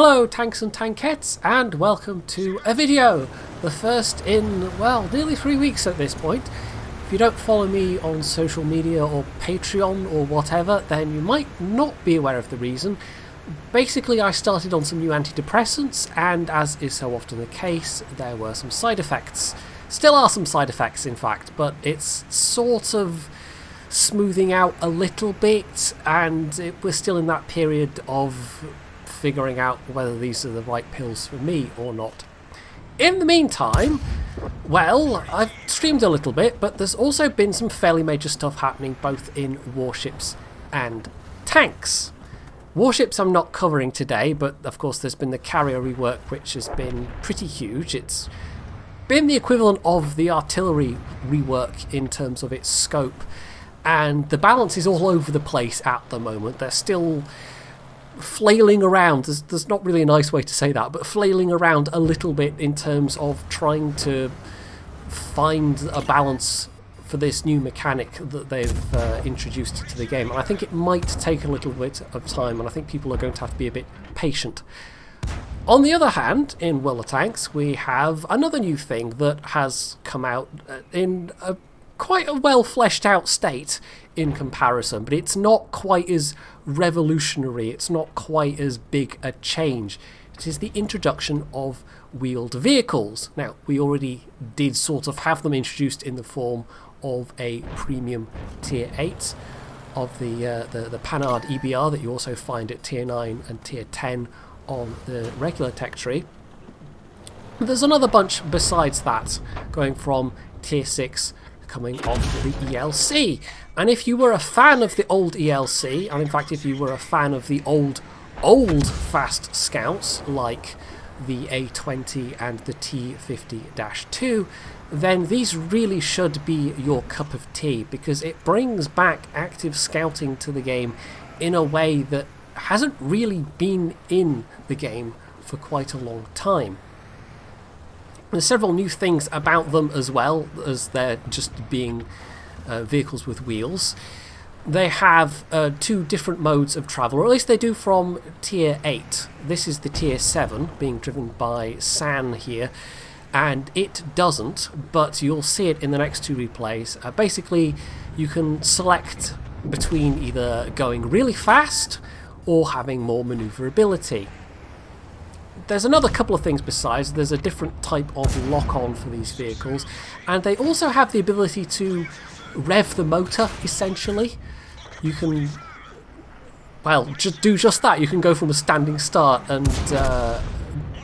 Hello tanks and tankettes, and welcome to a video, the first in, well, nearly 3 weeks at this point. If you don't follow me on social media or Patreon or whatever, then you might not be aware of the reason. Basically, I started on some new antidepressants, and as is so often the case, there were some side effects. Still are some side effects, in fact, but it's sort of smoothing out a little bit, and we're still in that period of figuring out whether these are the right pills for me or not. In the meantime, well, I've streamed a little bit, but there's also been some fairly major stuff happening both in warships and tanks. Warships I'm not covering today, but of course there's been the carrier rework, which has been pretty huge. It's been the equivalent of the artillery rework in terms of its scope, and the balance is all over the place at the moment. They're still flailing around, there's not really a nice way to say that, but flailing around a little bit in terms of trying to find a balance for this new mechanic that they've introduced to the game. And I think it might take a little bit of time, and I think people are going to have to be a bit patient. On the other hand, in World of Tanks, we have another new thing that has come out in quite a well fleshed out state in comparison, but it's not quite as revolutionary, it's not quite as big a change. It is the introduction of wheeled vehicles. Now, we already did sort of have them introduced in the form of a premium tier 8 of the Panhard EBR that you also find at tier 9 and tier 10 on the regular tech tree. There's another bunch besides that, going from tier 6 coming off the ELC. And if you were a fan of the old ELC, and in fact if you were a fan of the old fast scouts like the A20 and the T50-2, then these really should be your cup of tea, because it brings back active scouting to the game in a way that hasn't really been in the game for quite a long time. There's several new things about them as well, as they're just being vehicles with wheels. They have two different modes of travel, or at least they do from tier 8. This is the tier 7 being driven by San here, and it doesn't, but you'll see it in the next two replays. Basically, you can select between either going really fast or having more maneuverability. There's another couple of things besides. There's a different type of lock-on for these vehicles, and they also have the ability to rev the motor, essentially. You can, well, just do just that. You can go from a standing start and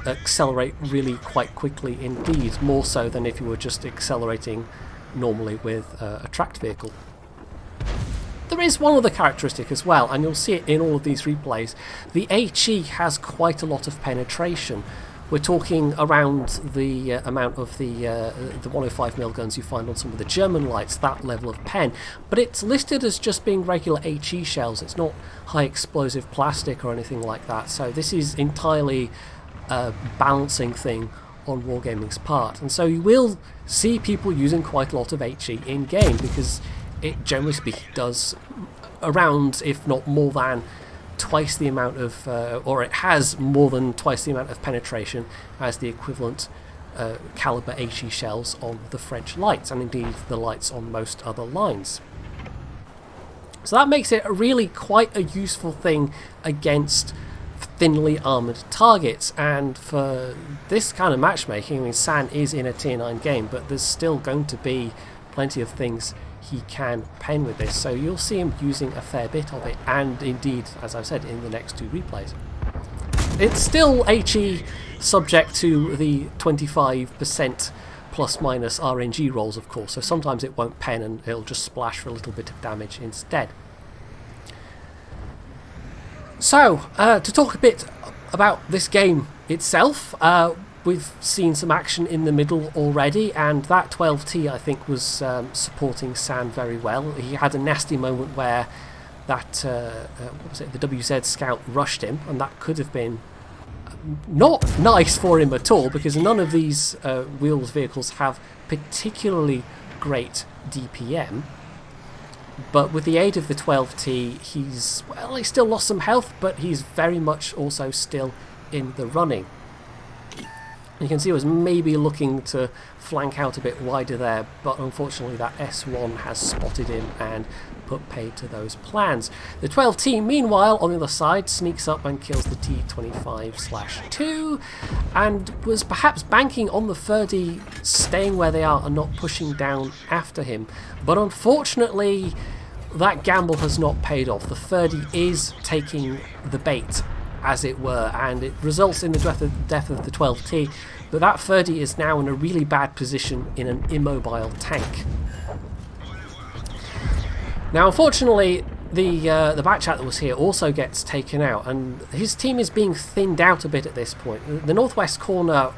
accelerate really quite quickly indeed, more so than if you were just accelerating normally with a tracked vehicle. There is one other characteristic as well, and you'll see it in all of these replays. The HE has quite a lot of penetration. We're talking around the amount of the 105mm guns you find on some of the German lights, that level of pen. But it's listed as just being regular HE shells. It's not high explosive plastic or anything like that. So this is entirely a balancing thing on Wargaming's part. And so you will see people using quite a lot of HE in-game, because it, generally speaking, does around, if not more than, twice the amount of, or it has more than twice the amount of penetration as the equivalent caliber HE shells on the French lights, and indeed the lights on most other lines. So that makes it really quite a useful thing against thinly armoured targets, and for this kind of matchmaking, I mean, San is in a tier 9 game, but there's still going to be plenty of things he can pen with this, so you'll see him using a fair bit of it, and indeed, as I've said, in the next two replays. It's still HE subject to the 25% plus minus RNG rolls, of course, so sometimes it won't pen and it'll just splash for a little bit of damage instead. So, to talk a bit about this game itself, we've seen some action in the middle already, and that 12T I think was supporting San very well. He had a nasty moment where that what was it, the WZ scout rushed him, and that could have been not nice for him at all, because none of these wheels vehicles have particularly great DPM. But with the aid of the 12T, he's still lost some health, but he's very much also still in the running. You can see he was maybe looking to flank out a bit wider there, but unfortunately that S1 has spotted him and put paid to those plans. The 12T, meanwhile, on the other side, sneaks up and kills the T25/2, and was perhaps banking on the 30 staying where they are and not pushing down after him. But unfortunately, that gamble has not paid off. The 30 is taking the bait, as it were, and it results in the death of the 12T, but that 30 is now in a really bad position in an immobile tank. Now unfortunately the Batchat that was here also gets taken out, and his team is being thinned out a bit at this point. The northwest corner,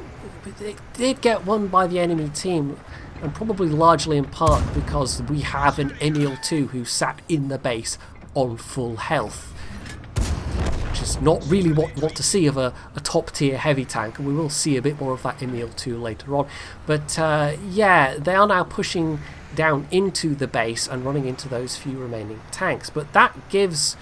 it did get won by the enemy team, and probably largely in part because we have an Emil 2 who sat in the base on full health. Is not really what you want to see of a top tier heavy tank, and we will see a bit more of that Emil 2 later on. But yeah, they are now pushing down into the base and running into those few remaining tanks. But that gives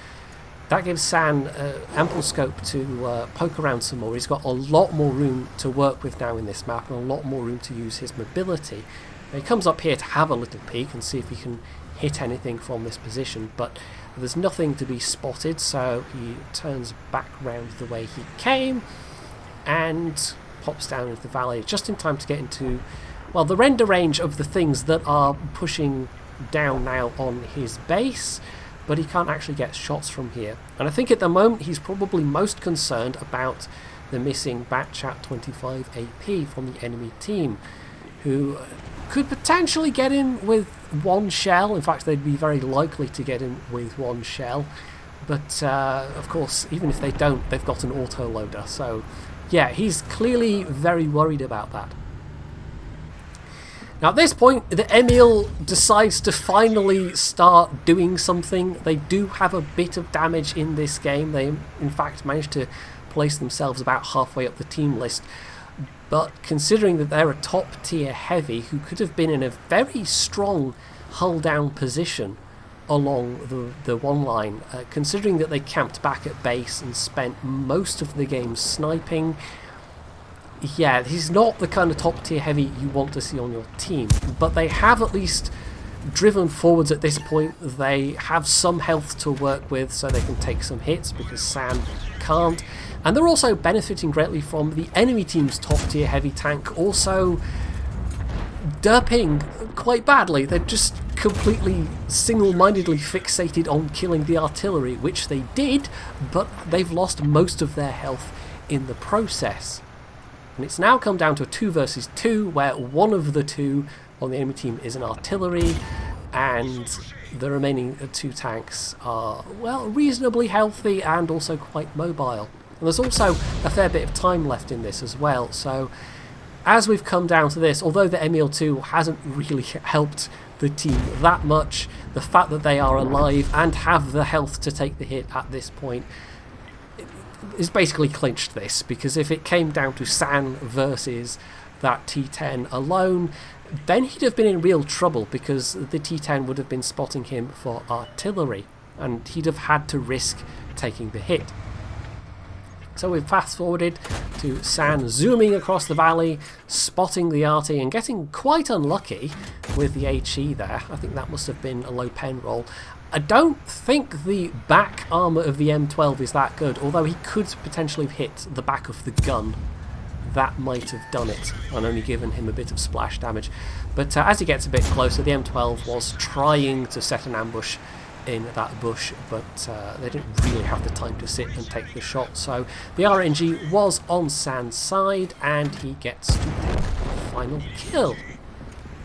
San ample scope to poke around some more. He's got a lot more room to work with now in this map, and a lot more room to use his mobility. He comes up here to have a little peek and see if he can hit anything from this position, but there's nothing to be spotted, so he turns back round the way he came and pops down into the valley just in time to get into, well, the render range of the things that are pushing down now on his base, but he can't actually get shots from here. And I think at the moment he's probably most concerned about the missing Batchat 25 AP from the enemy team, who could potentially get in with one shell. In fact, they'd be very likely to get in with one shell, but of course, even if they don't, they've got an auto-loader, so yeah, he's clearly very worried about that. Now at this point, the Emil decides to finally start doing something. They do have a bit of damage in this game. They in fact managed to place themselves about halfway up the team list, but considering that they're a top tier heavy who could have been in a very strong hull down position along the one line, considering that they camped back at base and spent most of the game sniping, yeah, he's not the kind of top tier heavy you want to see on your team. But they have at least driven forwards at this point. They have some health to work with, so they can take some hits because San can't. And they're also benefiting greatly from the enemy team's top tier heavy tank also derping quite badly. They're just completely single-mindedly fixated on killing the artillery, which they did, but they've lost most of their health in the process. And it's now come down to a 2 versus 2, where one of the two on the enemy team is an artillery, and the remaining 2 tanks are, well, reasonably healthy and also quite mobile. And there's also a fair bit of time left in this as well, so as we've come down to this, although the Emil 2 hasn't really helped the team that much, the fact that they are alive and have the health to take the hit at this point is basically clinched this, because if it came down to San versus that T10 alone, then he'd have been in real trouble, because the T10 would have been spotting him for artillery, and he'd have had to risk taking the hit. So we've fast forwarded to San zooming across the valley, spotting the arty and getting quite unlucky with the HE there. I think that must have been a low pen roll. I don't think the back armour of the M12 is that good, although he could potentially have hit the back of the gun. That might have done it and only given him a bit of splash damage. But as he gets a bit closer, the M12 was trying to set an ambush in that bush, but they didn't really have the time to sit and take the shot, so the RNG was on San's side and he gets to take the final kill.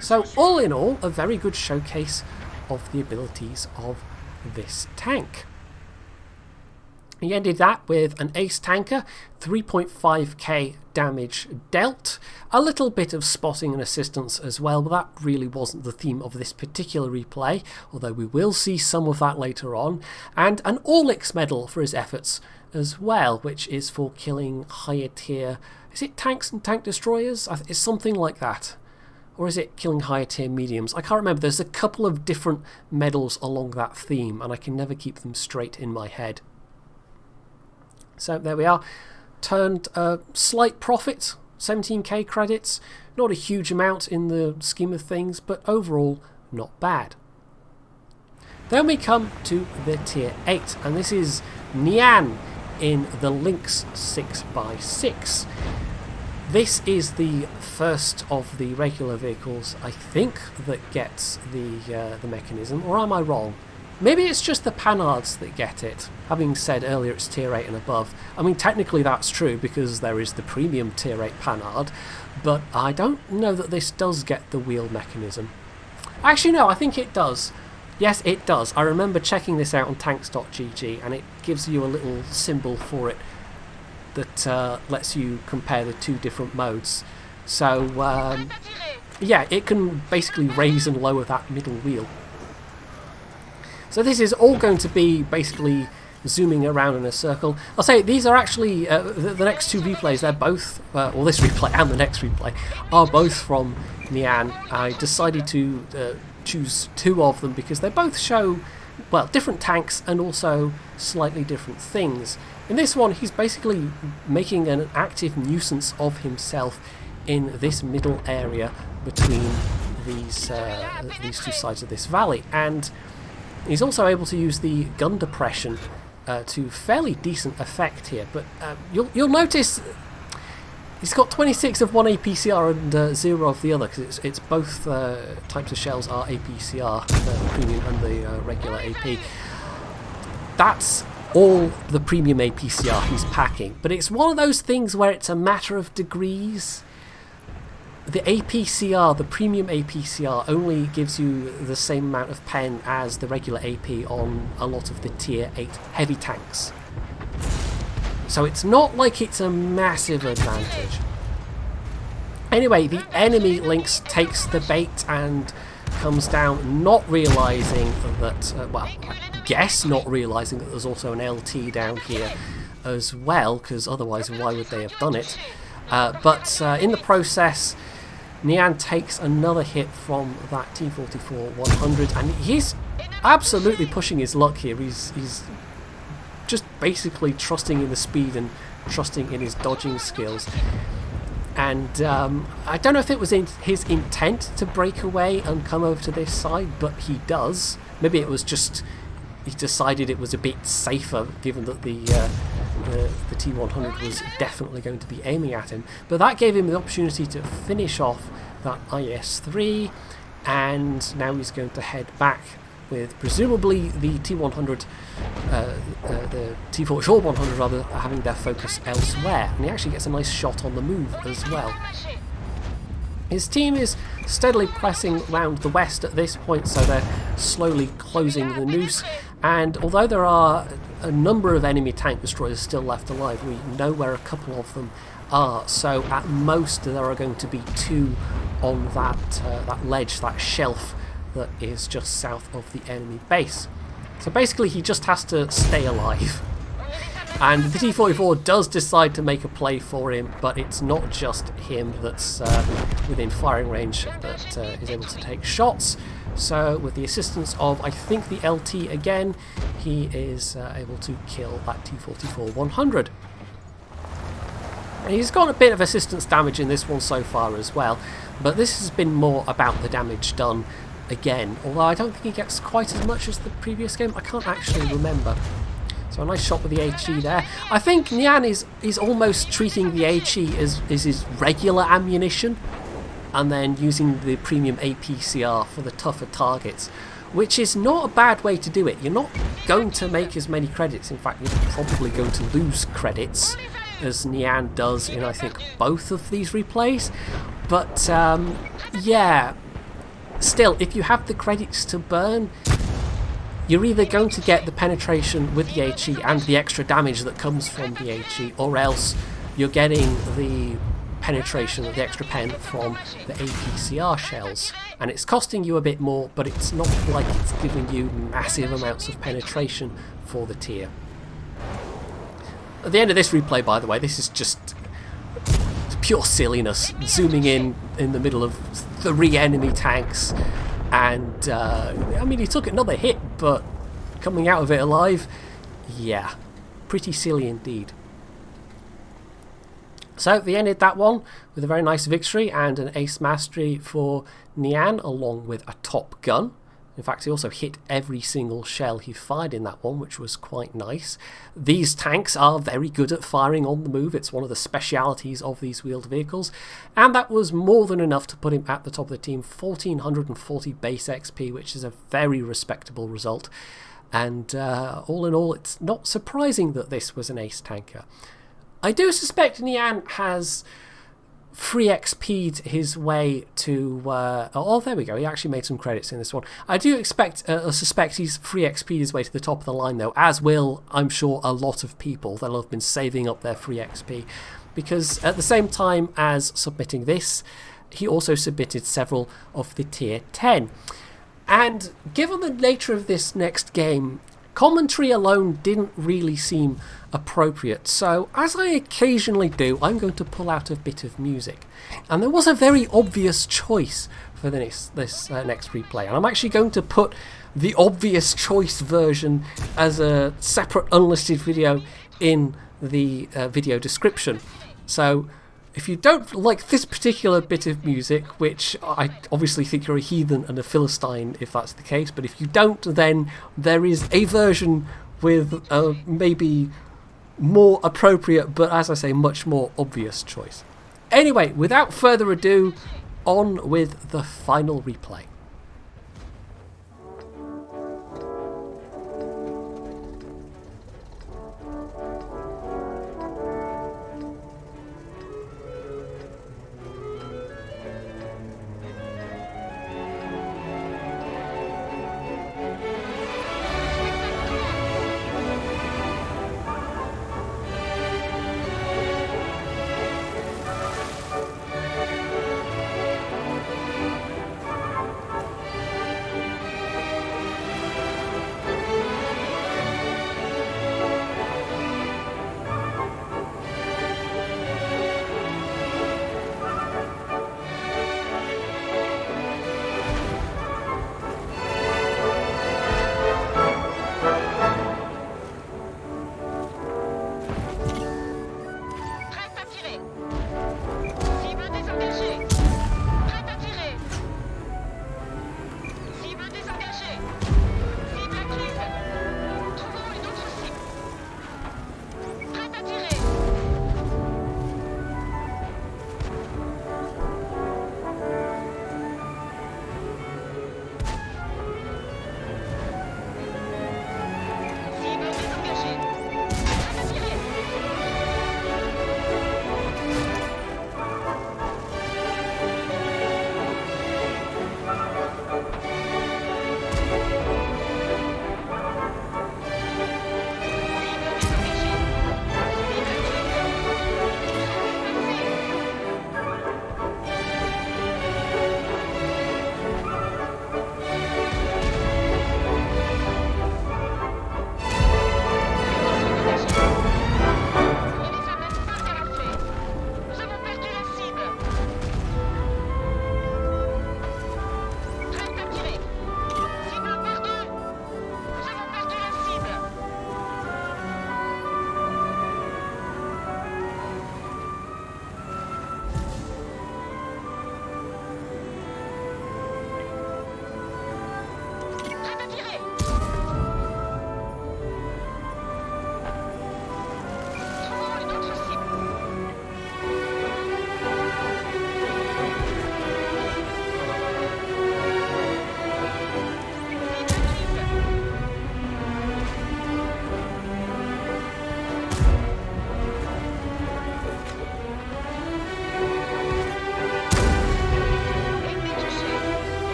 So all in all, a very good showcase of the abilities of this tank. He ended that with an ace tanker, 3.5k damage dealt, a little bit of spotting and assistance as well, but that really wasn't the theme of this particular replay, although we will see some of that later on, and an Orlix medal for his efforts as well, which is for killing higher tier, is it tanks and tank destroyers? It's something like that. Or is it killing higher tier mediums? I can't remember. There's a couple of different medals along that theme, and I can never keep them straight in my head. So there we are. turned a slight profit, 17k credits. Not a huge amount in the scheme of things, but overall not bad. Then we come to the tier 8, and this is Nian in the Lynx 6x6. This is the first of the regular vehicles, I think, that gets the mechanism, or am I wrong? Maybe it's just the Panhards that get it. Having said earlier it's tier 8 and above. I mean, technically that's true because there is the premium tier 8 Panhard, but I don't know that this does get the wheel mechanism. Actually no, I think it does. Yes, it does. I remember checking this out on tanks.gg, and it gives you a little symbol for it that lets you compare the two different modes. So yeah, it can basically raise and lower that middle wheel. So this is all going to be basically zooming around in a circle. I'll say these are actually the next two replays. They're both, well, this replay and the next replay are both from Nian. I decided to choose two of them because they both show, well, different tanks and also slightly different things. In this one, he's basically making an active nuisance of himself in this middle area between these two sides of this valley, and he's also able to use the gun depression to fairly decent effect here. But you'll notice he's got 26 of one APCR and 0 of the other, because it's both types of shells are APCR, the premium and the regular AP. That's all the premium APCR he's packing, but it's one of those things where it's a matter of degrees. The APCR, the premium APCR, only gives you the same amount of pen as the regular AP on a lot of the tier 8 heavy tanks. So it's not like it's a massive advantage. Anyway, the enemy Lynx takes the bait and comes down, not realising that, well, I guess not realising that there's also an LT down here as well, because otherwise why would they have done it? But in the process, Nian takes another hit from that T-44-100, and he's absolutely pushing his luck here. He's just basically trusting in the speed and trusting in his dodging skills. And I don't know if it was his intent to break away and come over to this side, but he does. Maybe it was just he decided it was a bit safer, given that the T-100 was definitely going to be aiming at him. But that gave him the opportunity to finish off that IS-3, and now he's going to head back with presumably the T-100, the T-44-100 rather, having their focus elsewhere. And he actually gets a nice shot on the move as well. His team is steadily pressing round the west at this point, so they're slowly closing the noose. And although there are a number of enemy tank destroyers still left alive, we know where a couple of them are. So at most there are going to be two on that ledge, that shelf that is just south of the enemy base. So basically he just has to stay alive. And the T-44 does decide to make a play for him, but it's not just him that's within firing range that is able to take shots. So with the assistance of, I think, the LT again, he is able to kill that T-44-100. And he's got a bit of assistance damage in this one so far as well, but this has been more about the damage done again, although I don't think he gets quite as much as the previous game. I can't actually remember. So a nice shot with the HE there. I think Nian is almost treating the HE as his regular ammunition, and then using the premium APCR for the tougher targets, which is not a bad way to do it. You're not going to make as many credits. In fact, you're probably going to lose credits, as Nian does in, I think, both of these replays. But yeah, still, if you have the credits to burn, you're either going to get the penetration with the HE and the extra damage that comes from the HE, or else you're getting the penetration, the extra pen from the APCR shells. And it's costing you a bit more, but it's not like it's giving you massive amounts of penetration for the tier. At the end of this replay, by the way, this is just pure silliness, zooming in the middle of 3 enemy tanks. And I mean, he took another hit, but coming out of it alive, yeah, pretty silly indeed. So they ended that one with a very nice victory and an ace mastery for Nian, along with a top gun. In fact, he also hit every single shell he fired in that one, which was quite nice. These tanks are very good at firing on the move. It's one of the specialities of these wheeled vehicles. And that was more than enough to put him at the top of the team. 1440 base XP, which is a very respectable result. And all in all, it's not surprising that this was an ace tanker. I do suspect Nian has free XP'd his way to... oh, there we go. He actually made some credits in this one. I do suspect he's free XP'd his way to the top of the line, though, as will, I'm sure, a lot of people that'll have been saving up their free XP. Because at the same time as submitting this, he also submitted several of the tier 10. And given the nature of this next game, commentary alone didn't really seem appropriate, so as I occasionally do, I'm going to pull out a bit of music. And there was a very obvious choice for this next replay, and I'm actually going to put the obvious choice version as a separate unlisted video in the video description. So if you don't like this particular bit of music, which I obviously think you're a heathen and a Philistine if that's the case, but if you don't, then there is a version with maybe more appropriate, but as I say, much more obvious choice. Anyway, without further ado, on with the final replay.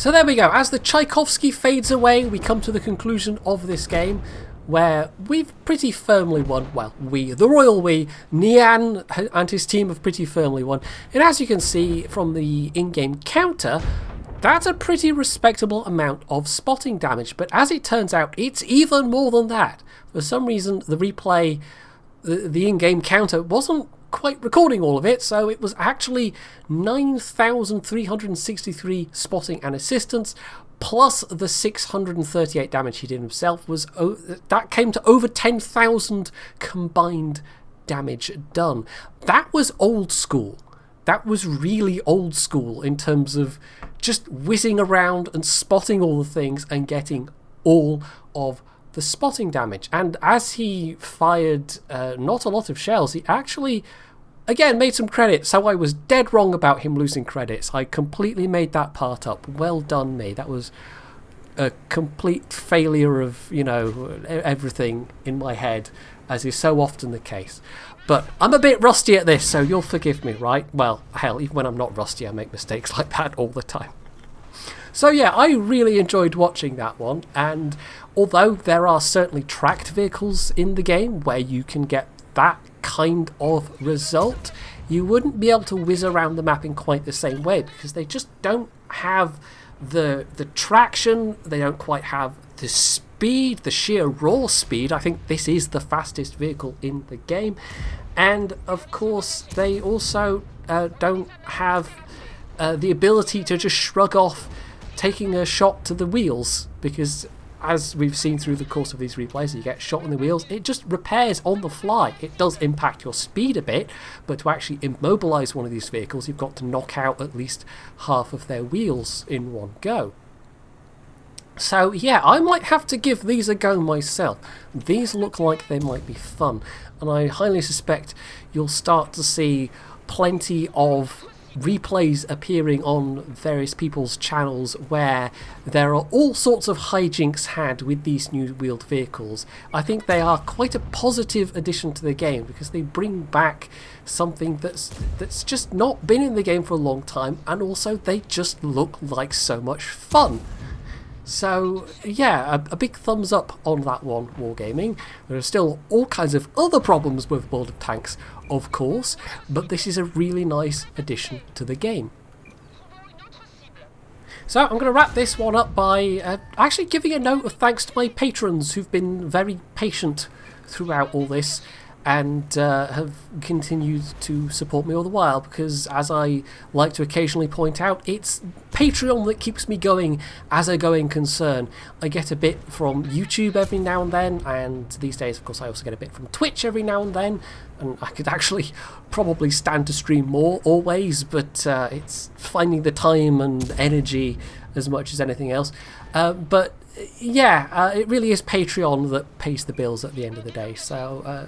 So there we go. As the Tchaikovsky fades away, we come to the conclusion of this game, where we've pretty firmly won. Well, the royal we, Nian and his team have pretty firmly won. And as you can see from the in-game counter, that's a pretty respectable amount of spotting damage. But as it turns out, it's even more than that. For some reason, the replay, the in-game counter wasn't quite recording all of it, so it was actually 9,363 spotting and assistance, plus the 638 damage he did himself. That came to over 10,000 combined damage done. That was old school. That was really old school in terms of just whizzing around and spotting all the things and getting all of the spotting damage. And as he fired not a lot of shells, he actually, again, made some credits. So I was dead wrong about him losing credits. I completely made that part up. Well done me. That was a complete failure of, you know, everything in my head, as is so often the case. But I'm a bit rusty at this, so you'll forgive me, right? Well, hell, even when I'm not rusty, I make mistakes like that all the time. So yeah, I really enjoyed watching that one, and although there are certainly tracked vehicles in the game where you can get that kind of result, you wouldn't be able to whiz around the map in quite the same way, because they just don't have the traction, they don't quite have the speed, the sheer raw speed. I think this is the fastest vehicle in the game, and of course they also don't have the ability to just shrug off taking a shot to the wheels, because as we've seen through the course of these replays, you get shot in the wheels, it just repairs on the fly. It does impact your speed a bit, but to actually immobilize one of these vehicles, you've got to knock out at least half of their wheels in one go. So yeah, I might have to give these a go myself. These look like they might be fun, and I highly suspect you'll start to see plenty of replays appearing on various people's channels where there are all sorts of hijinks had with these new wheeled vehicles. I think they are quite a positive addition to the game, because they bring back something that's just not been in the game for a long time, and also they just look like so much fun. So yeah, a big thumbs up on that one, Wargaming. There are still all kinds of other problems with World of Tanks, of course, but this is a really nice addition to the game. So I'm going to wrap this one up by actually giving a note of thanks to my patrons who've been very patient throughout all this, and have continued to support me all the while, because as I like to occasionally point out, it's Patreon that keeps me going as a going concern. I get a bit from YouTube every now and then, and these days of course I also get a bit from Twitch every now and then, and I could actually probably stand to stream more always, but it's finding the time and energy as much as anything else. But yeah, it really is Patreon that pays the bills at the end of the day, so a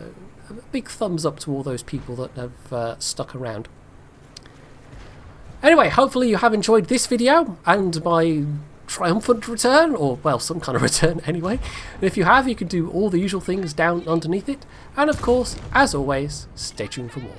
big thumbs up to all those people that have stuck around. Anyway, hopefully you have enjoyed this video and my triumphant return, or well, some kind of return anyway. And if you have, you can do all the usual things down underneath it, and of course, as always, stay tuned for more.